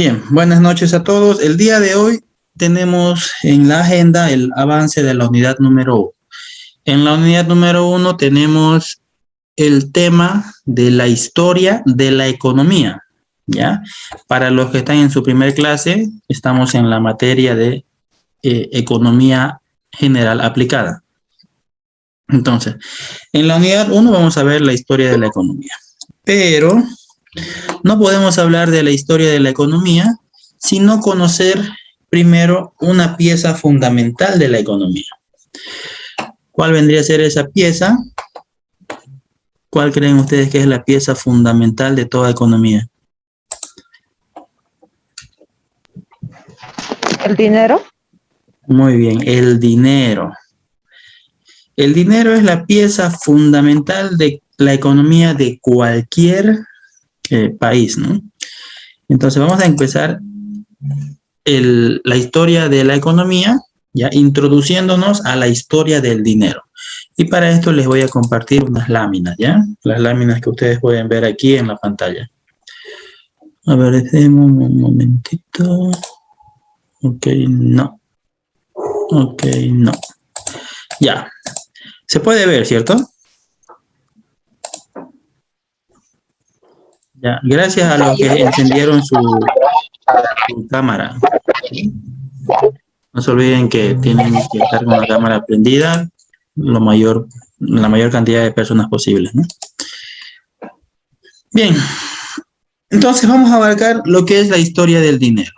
Bien, buenas noches a todos. El día de hoy tenemos en la agenda el avance de la unidad número 1. En la unidad número 1 tenemos el tema de la historia de la economía, ¿ya? Para los que están en su primer clase, estamos en la materia de economía general aplicada. Entonces, en la unidad 1 vamos a ver la historia de la economía, pero no podemos hablar de la historia de la economía sino conocer primero una pieza fundamental de la economía. ¿Cuál vendría a ser esa pieza? ¿Cuál creen ustedes que es la pieza fundamental de toda economía? ¿El dinero? Muy bien, el dinero. El dinero es la pieza fundamental de la economía de cualquier país, ¿no? Entonces vamos a empezar la historia de la economía, ya introduciéndonos a la historia del dinero. Y para esto les voy a compartir unas láminas, ¿ya? Las láminas que ustedes pueden ver aquí en la pantalla. A ver, dejemos un momentito. Ok, no. Ok, no. Ya. Se puede ver, ¿cierto? Ya. Gracias a los que encendieron su cámara. No se olviden que tienen que estar con la cámara prendida la mayor cantidad de personas posibles, ¿no? Bien, entonces vamos a abarcar lo que es la historia del dinero.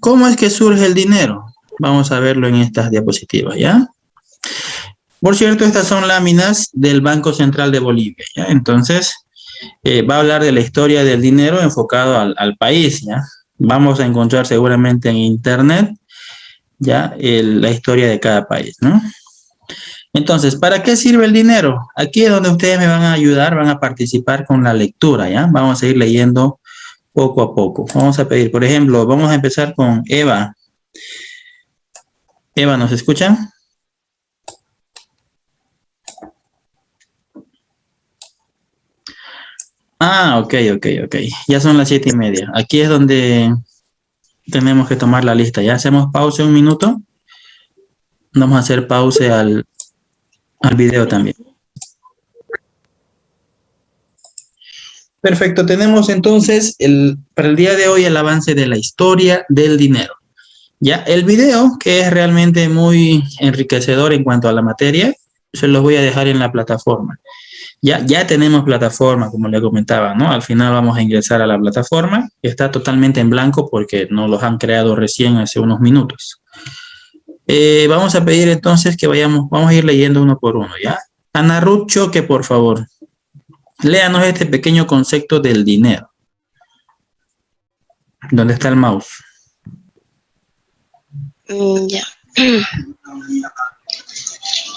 ¿Cómo es que surge el dinero? Vamos a verlo en estas diapositivas, ¿ya? Por cierto, estas son láminas del Banco Central de Bolivia, ¿ya? Entonces, va a hablar de la historia del dinero enfocado al país, ¿ya? Vamos a encontrar seguramente en internet, ¿ya? La historia de cada país, ¿no? Entonces, ¿para qué sirve el dinero? Aquí es donde ustedes me van a ayudar, van a participar con la lectura, ¿ya? Vamos a ir leyendo poco a poco. Vamos a pedir, por ejemplo, vamos a empezar con Eva. Eva, ¿nos escuchan? Ah, ok. Ya son las 7:30. Aquí es donde tenemos que tomar la lista. ¿Ya hacemos pausa un minuto? Vamos a hacer pausa al video también. Perfecto, tenemos entonces para el día de hoy el avance de la historia del dinero. Ya, el video, que es realmente muy enriquecedor en cuanto a la materia, se los voy a dejar en la plataforma. Ya tenemos plataforma, como le comentaba, ¿no? Al final vamos a ingresar a la plataforma, que está totalmente en blanco porque nos los han creado recién hace unos minutos. Vamos a pedir entonces que vamos a ir leyendo uno por uno, ¿ya? Ana Ruth Choque, por favor. Léanos este pequeño concepto del dinero. ¿Dónde está el mouse? Ya.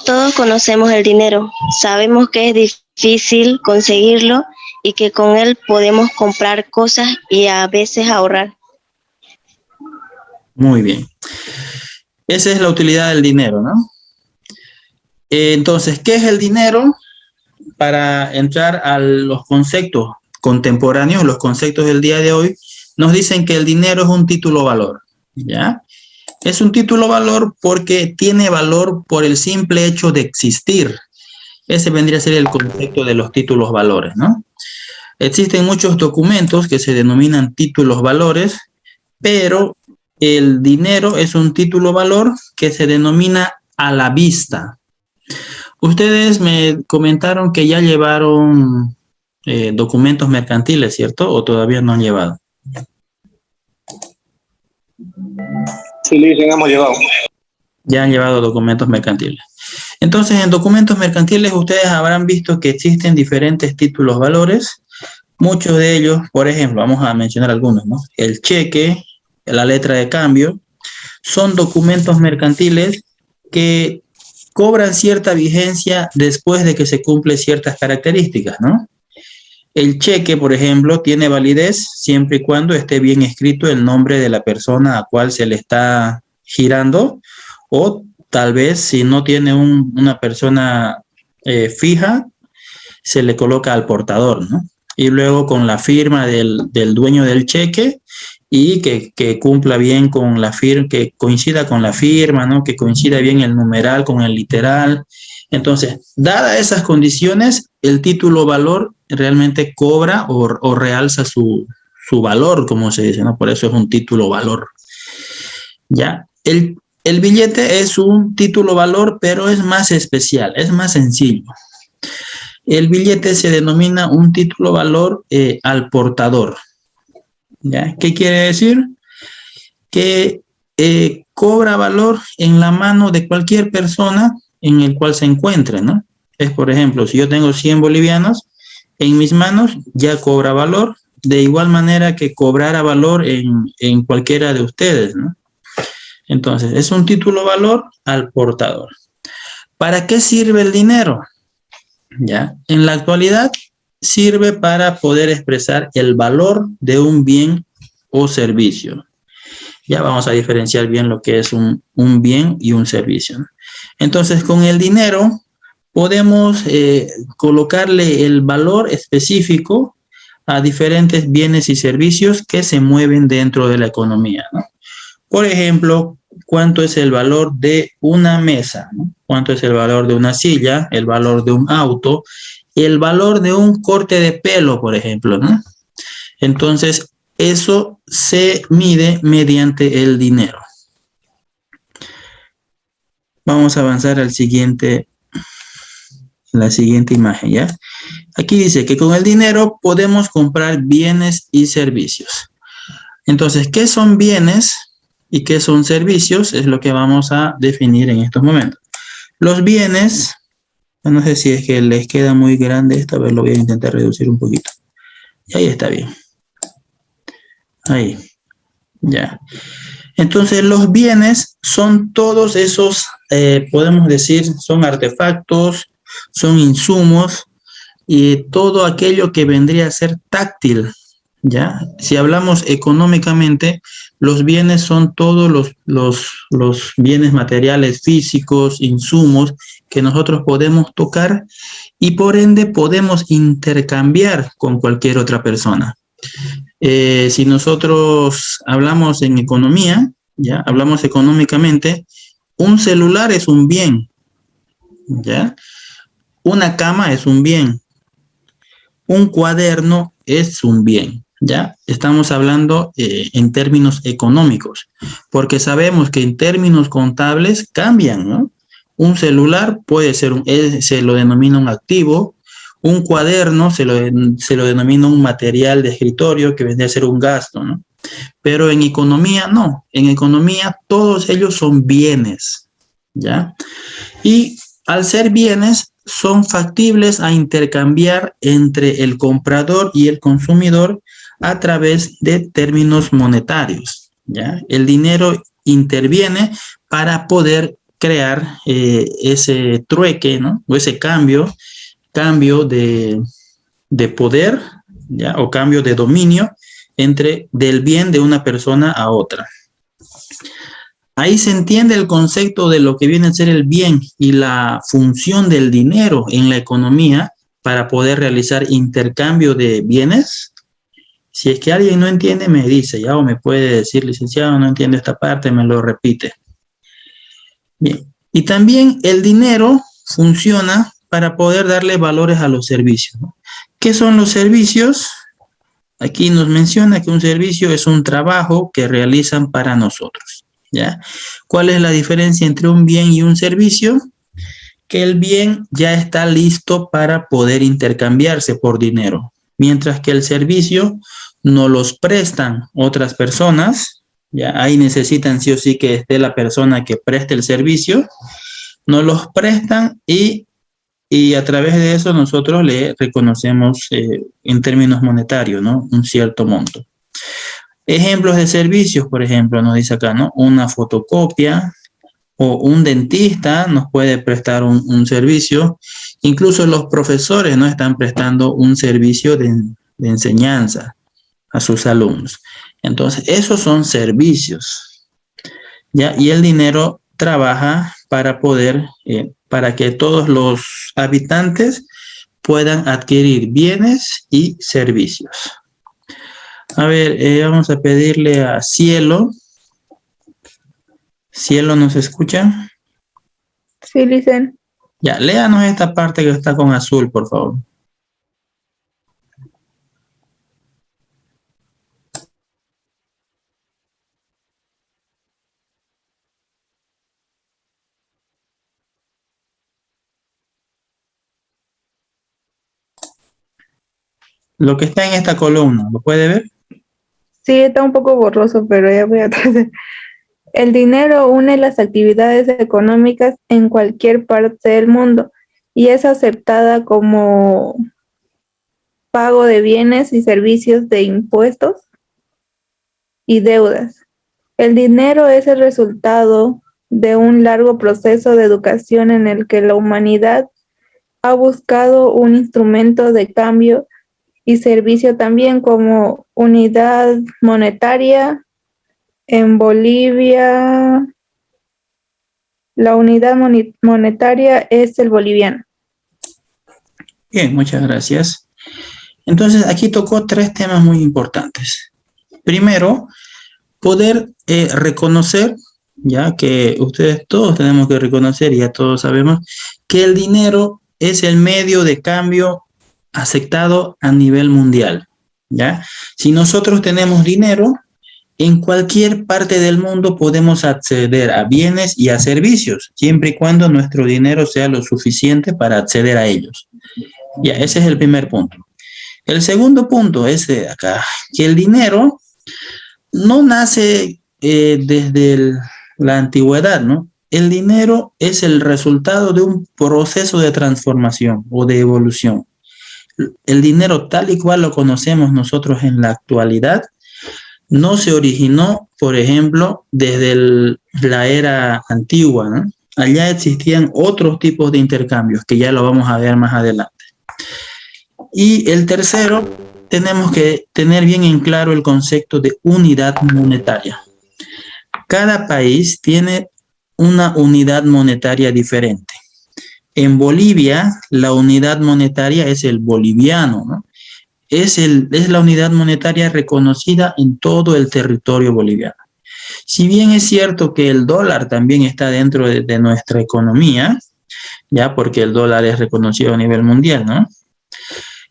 Todos conocemos el dinero. Sabemos que es difícil conseguirlo y que con él podemos comprar cosas y a veces ahorrar. Muy bien. Esa es la utilidad del dinero, ¿no? Entonces, ¿qué es el dinero? Para entrar a los conceptos contemporáneos, los conceptos del día de hoy, nos dicen que el dinero es un título valor, ¿ya? Es un título valor porque tiene valor por el simple hecho de existir. Ese vendría a ser el concepto de los títulos valores, ¿no? Existen muchos documentos que se denominan títulos valores, pero el dinero es un título valor que se denomina a la vista. Ustedes me comentaron que ya llevaron documentos mercantiles, ¿cierto? ¿O todavía no han llevado? Sí, ya hemos llevado. Ya han llevado documentos mercantiles. Entonces, en documentos mercantiles ustedes habrán visto que existen diferentes títulos valores. Muchos de ellos, por ejemplo, vamos a mencionar algunos, ¿no? El cheque, la letra de cambio, son documentos mercantiles que cobran cierta vigencia después de que se cumplen ciertas características, ¿no? El cheque, por ejemplo, tiene validez siempre y cuando esté bien escrito el nombre de la persona a cual se le está girando, o tal vez si no tiene una persona fija, se le coloca al portador, ¿no? Y luego con la firma del dueño del cheque y que cumpla bien con la firma, que coincida con la firma, ¿no? Que coincida bien el numeral con el literal. Entonces, dadas esas condiciones, el título valor realmente cobra o realza su valor, como se dice, ¿no? Por eso es un título valor. ¿Ya? El billete es un título valor, pero es más especial, es más sencillo. El billete se denomina un título valor al portador. ¿Ya? ¿Qué quiere decir? Que cobra valor en la mano de cualquier persona en el cual se encuentre, ¿no? Es, por ejemplo, si yo tengo 100 bolivianos en mis manos, ya cobra valor, de igual manera que cobrara valor en cualquiera de ustedes, ¿no? Entonces, es un título valor al portador. ¿Para qué sirve el dinero? ¿Ya? En la actualidad sirve para poder expresar el valor de un bien o servicio. Ya vamos a diferenciar bien lo que es un bien y un servicio, ¿no? Entonces, con el dinero podemos colocarle el valor específico a diferentes bienes y servicios que se mueven dentro de la economía, ¿no? Por ejemplo, ¿cuánto es el valor de una mesa? ¿No? ¿Cuánto es el valor de una silla? El valor de un auto, el valor de un corte de pelo, por ejemplo, ¿no? Entonces, eso se mide mediante el dinero. Vamos a avanzar al siguiente, la siguiente imagen, ¿ya? Aquí dice que con el dinero podemos comprar bienes y servicios. Entonces, ¿qué son bienes y qué son servicios? Es lo que vamos a definir en estos momentos. Los bienes, no sé si es que les queda muy grande esto, a ver, lo voy a intentar reducir un poquito. Y ahí está bien. Ahí, ya. Entonces, los bienes son todos esos, podemos decir, son artefactos, son insumos y todo aquello que vendría a ser táctil, ¿ya? Si hablamos económicamente, los bienes son todos los bienes materiales físicos, insumos que nosotros podemos tocar y por ende podemos intercambiar con cualquier otra persona. Si nosotros hablamos en economía, ¿ya? Hablamos económicamente, un celular es un bien, ¿ya? Una cama es un bien, un cuaderno es un bien, ¿ya? Estamos hablando en términos económicos, porque sabemos que en términos contables cambian, ¿no? Un celular puede ser, se lo denomina un activo, un cuaderno se lo denomina un material de escritorio que vendría a ser un gasto, ¿no? Pero en economía no, en economía todos ellos son bienes, ¿ya? Y al ser bienes son factibles a intercambiar entre el comprador y el consumidor a través de términos monetarios, ¿ya? El dinero interviene para poder crear ese trueque, ¿no? O ese cambio de poder, ¿ya? O cambio de dominio del bien de una persona a otra. Ahí se entiende el concepto de lo que viene a ser el bien y la función del dinero en la economía para poder realizar intercambio de bienes. Si es que alguien no entiende, me dice, ya, o me puede decir, licenciado, no entiendo esta parte, me lo repite. Bien. Y también el dinero funciona para poder darle valores a los servicios, ¿no? ¿Qué son los servicios? Aquí nos menciona que un servicio es un trabajo que realizan para nosotros, ¿ya? ¿Cuál es la diferencia entre un bien y un servicio? Que el bien ya está listo para poder intercambiarse por dinero, mientras que el servicio nos los prestan otras personas, ¿ya? Ahí necesitan sí o sí que esté la persona que preste el servicio, nos los prestan y a través de eso nosotros le reconocemos en términos monetarios, ¿no? Un cierto monto. Ejemplos de servicios, por ejemplo, nos dice acá, ¿no? Una fotocopia o un dentista nos puede prestar un servicio. Incluso los profesores, ¿no? Están prestando un servicio de enseñanza a sus alumnos. Entonces, esos son servicios, ¿ya? Y el dinero trabaja para poder, para que todos los habitantes puedan adquirir bienes y servicios. A ver, vamos a pedirle a Cielo. Cielo, ¿nos escucha? Sí, Licen. Ya, léanos esta parte que está con azul, por favor. Lo que está en esta columna, ¿lo puede ver? Sí, está un poco borroso, pero ya voy a tratar. El dinero une las actividades económicas en cualquier parte del mundo y es aceptada como pago de bienes y servicios de impuestos y deudas. El dinero es el resultado de un largo proceso de educación en el que la humanidad ha buscado un instrumento de cambio y servicio también como unidad monetaria. En Bolivia, la unidad monetaria es el boliviano. Bien, muchas gracias. Entonces, aquí tocó 3 temas muy importantes. Primero, poder reconocer, ya que ustedes todos tenemos que reconocer, ya todos sabemos, que el dinero es el medio de cambio aceptado a nivel mundial, ¿ya? Si nosotros tenemos dinero, en cualquier parte del mundo podemos acceder a bienes y a servicios, siempre y cuando nuestro dinero sea lo suficiente para acceder a ellos. Ya, ese es el primer punto. El segundo punto es acá, que el dinero no nace desde la antigüedad, ¿no? El dinero es el resultado de un proceso de transformación o de evolución. El dinero tal y cual lo conocemos nosotros en la actualidad no se originó, por ejemplo, desde la era antigua, ¿no? Allá existían otros tipos de intercambios que ya lo vamos a ver más adelante. Y el tercero, tenemos que tener bien en claro el concepto de unidad monetaria. Cada país tiene una unidad monetaria diferente. En Bolivia, la unidad monetaria es el boliviano, ¿no? Es la unidad monetaria reconocida en todo el territorio boliviano. Si bien es cierto que el dólar también está dentro de nuestra economía, ya porque el dólar es reconocido a nivel mundial, ¿no?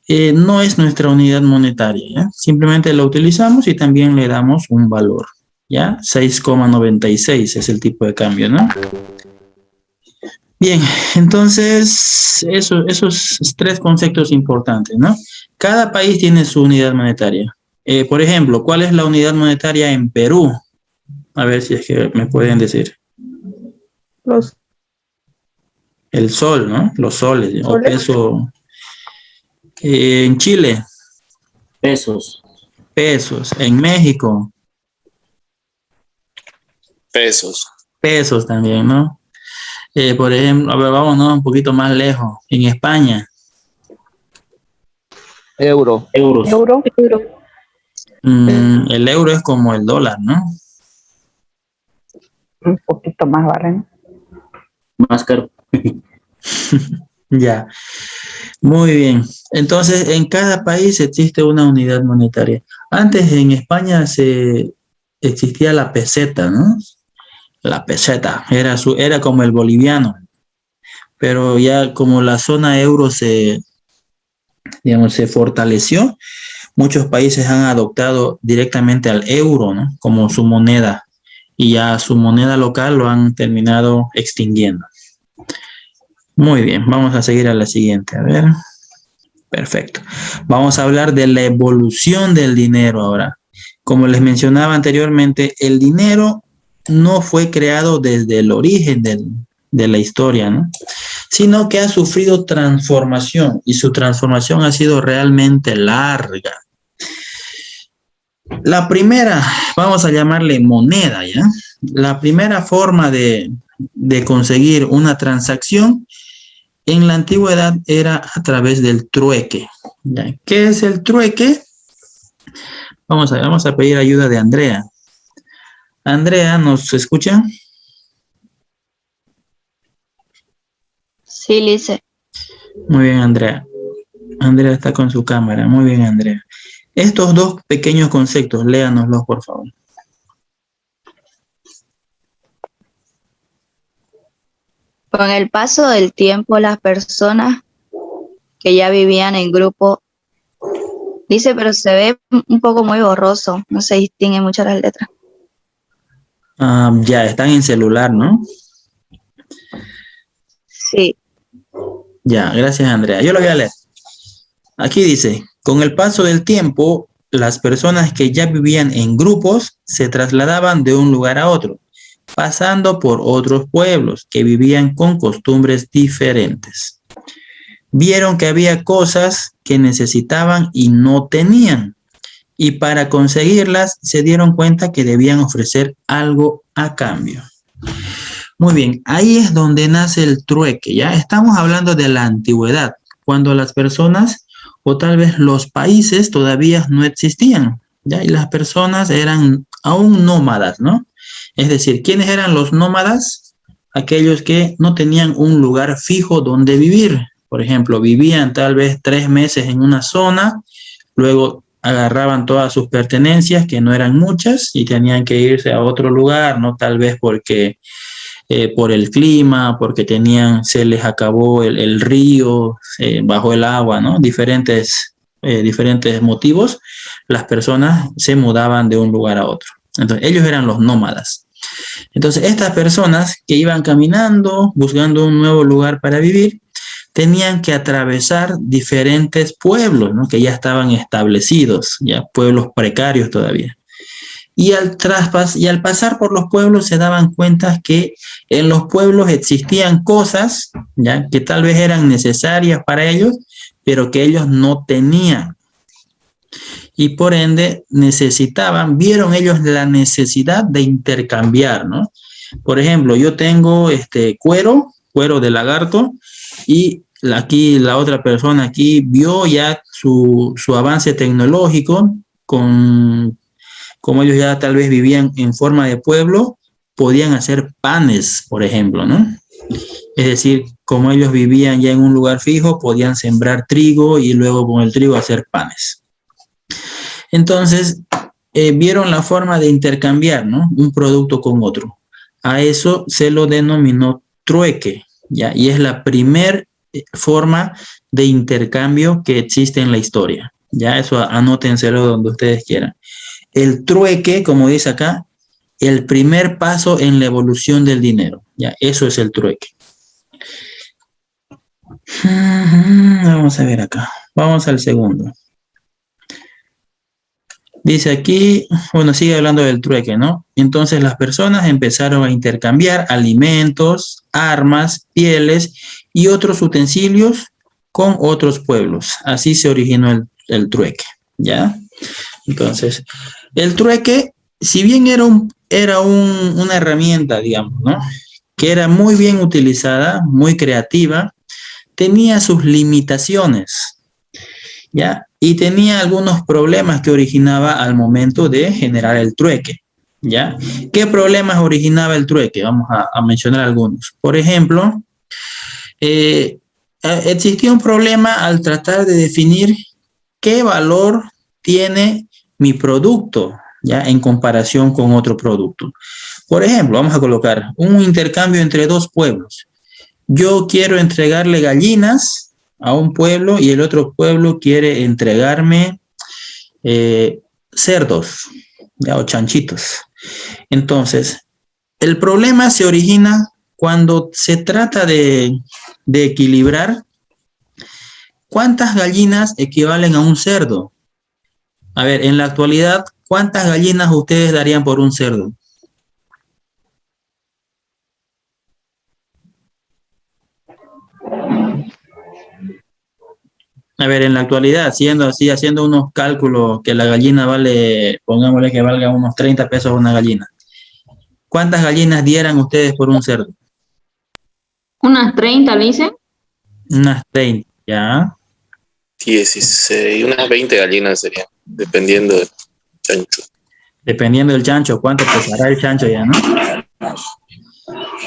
No es nuestra unidad monetaria, ¿ya? Simplemente la utilizamos y también le damos un valor, ¿ya? 6,96 es el tipo de cambio, ¿no? Bien, entonces esos 3 conceptos importantes, ¿no? Cada país tiene su unidad monetaria. Por ejemplo, ¿cuál es la unidad monetaria en Perú? A ver si es que me pueden decir. El sol, ¿no? Los soles, o peso. En Chile. Pesos. Pesos. En México. Pesos. Pesos también, ¿no? Por ejemplo, a ver, vámonos un poquito más lejos. En España. Euros. Euro. El euro es como el dólar, ¿no? Un poquito más, ¿vale? Más caro. Ya. Muy bien. Entonces, en cada país existe una unidad monetaria. Antes en España existía la peseta, ¿no? La peseta era como el boliviano, pero ya como la zona euro se fortaleció, muchos países han adoptado directamente al euro, ¿no? Como su moneda, y ya su moneda local lo han terminado extinguiendo. Muy bien, vamos a seguir a la siguiente, a ver. Perfecto. Vamos a hablar de la evolución del dinero ahora. Como les mencionaba anteriormente, el dinero no fue creado desde el origen de la historia, ¿no? Sino que ha sufrido transformación y su transformación ha sido realmente larga. La primera, vamos a llamarle moneda, ¿ya? La primera forma de conseguir una transacción en la antigüedad era a través del trueque, ¿ya? ¿Qué es el trueque? Vamos a pedir ayuda de Andrea. Andrea, ¿nos escucha? Sí, Lice. Muy bien, Andrea. Andrea está con su cámara. Muy bien, Andrea. Estos dos pequeños conceptos, léanoslos, por favor. Con el paso del tiempo, las personas que ya vivían en grupo, dice, pero se ve un poco muy borroso, no se distinguen mucho las letras. Ya, están en celular, ¿no? Sí. Ya, gracias, Andrea. Yo lo voy a leer. Aquí dice, con el paso del tiempo, las personas que ya vivían en grupos se trasladaban de un lugar a otro, pasando por otros pueblos que vivían con costumbres diferentes. Vieron que había cosas que necesitaban y no tenían, y para conseguirlas se dieron cuenta que debían ofrecer algo a cambio. Muy bien, ahí es donde nace el trueque, ¿ya? Estamos hablando de la antigüedad, cuando las personas o tal vez los países todavía no existían, ¿ya? Y las personas eran aún nómadas, ¿no? Es decir, ¿quiénes eran los nómadas? Aquellos que no tenían un lugar fijo donde vivir. Por ejemplo, vivían tal vez 3 meses en una zona, luego agarraban todas sus pertenencias, que no eran muchas, y tenían que irse a otro lugar, ¿no? Tal vez porque por el clima, porque se les acabó el río, bajó el agua, ¿no? Diferentes motivos, las personas se mudaban de un lugar a otro. Entonces, ellos eran los nómadas. Entonces, estas personas que iban caminando, buscando un nuevo lugar para vivir, tenían que atravesar diferentes pueblos, ¿no? Que ya estaban establecidos, ya pueblos precarios todavía. Y al pasar por los pueblos se daban cuenta que en los pueblos existían cosas, ¿ya? Que tal vez eran necesarias para ellos, pero que ellos no tenían. Y por ende vieron ellos la necesidad de intercambiar, ¿no? Por ejemplo, yo tengo cuero de lagarto, y aquí la otra persona aquí vio ya su avance tecnológico, como ellos ya tal vez vivían en forma de pueblo, podían hacer panes, por ejemplo, ¿no? Es decir, como ellos vivían ya en un lugar fijo, podían sembrar trigo y luego con el trigo hacer panes. Entonces, vieron la forma de intercambiar, ¿no? Un producto con otro. A eso se lo denominó trueque, ¿ya? Y es la primer forma de intercambio que existe en la historia. Ya, eso anótenselo donde ustedes quieran. El trueque, como dice acá, el primer paso en la evolución del dinero. Ya, eso es el trueque. Vamos a ver acá. Vamos al segundo. Dice aquí, bueno, sigue hablando del trueque, ¿no? Entonces las personas empezaron a intercambiar alimentos, armas, pieles y otros utensilios con otros pueblos. Así se originó el trueque, ¿ya? Entonces, el trueque, si bien era una herramienta, digamos, ¿no? Que era muy bien utilizada, muy creativa, tenía sus limitaciones, ¿ya? Y tenía algunos problemas que originaba al momento de generar el trueque, ¿ya? ¿Qué problemas originaba el trueque? Vamos a mencionar algunos. Por ejemplo, existía un problema al tratar de definir qué valor tiene mi producto, ¿ya? En comparación con otro producto. Por ejemplo, vamos a colocar un intercambio entre dos pueblos. Yo quiero entregarle gallinas a un pueblo y el otro pueblo quiere entregarme cerdos, ¿ya? O chanchitos. Entonces, el problema se origina cuando se trata de equilibrar cuántas gallinas equivalen a un cerdo. A ver, en la actualidad, ¿cuántas gallinas ustedes darían por un cerdo? A ver, en la actualidad, haciendo unos cálculos, que la gallina vale, pongámosle que valga unos 30 pesos una gallina. ¿Cuántas gallinas dieran ustedes por un cerdo? Unas 30, ¿le dice? Unas 30, ¿ya? 16, unas 20 gallinas serían, dependiendo del chancho. Dependiendo del chancho, ¿cuánto pesará el chancho ya, no?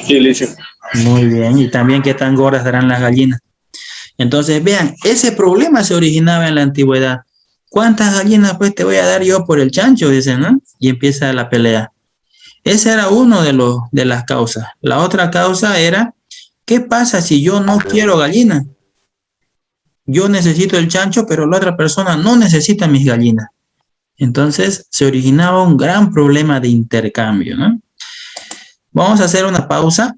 Sí, Lice. Muy bien, y también qué tan gordas darán las gallinas. Entonces, vean, ese problema se originaba en la antigüedad. ¿Cuántas gallinas pues te voy a dar yo por el chancho? Dice, ¿no? Y empieza la pelea. Esa era uno de las causas. La otra causa era, ¿qué pasa si yo no quiero gallina? Yo necesito el chancho, pero la otra persona no necesita mis gallinas. Entonces se originaba un gran problema de intercambio, ¿no? Vamos a hacer una pausa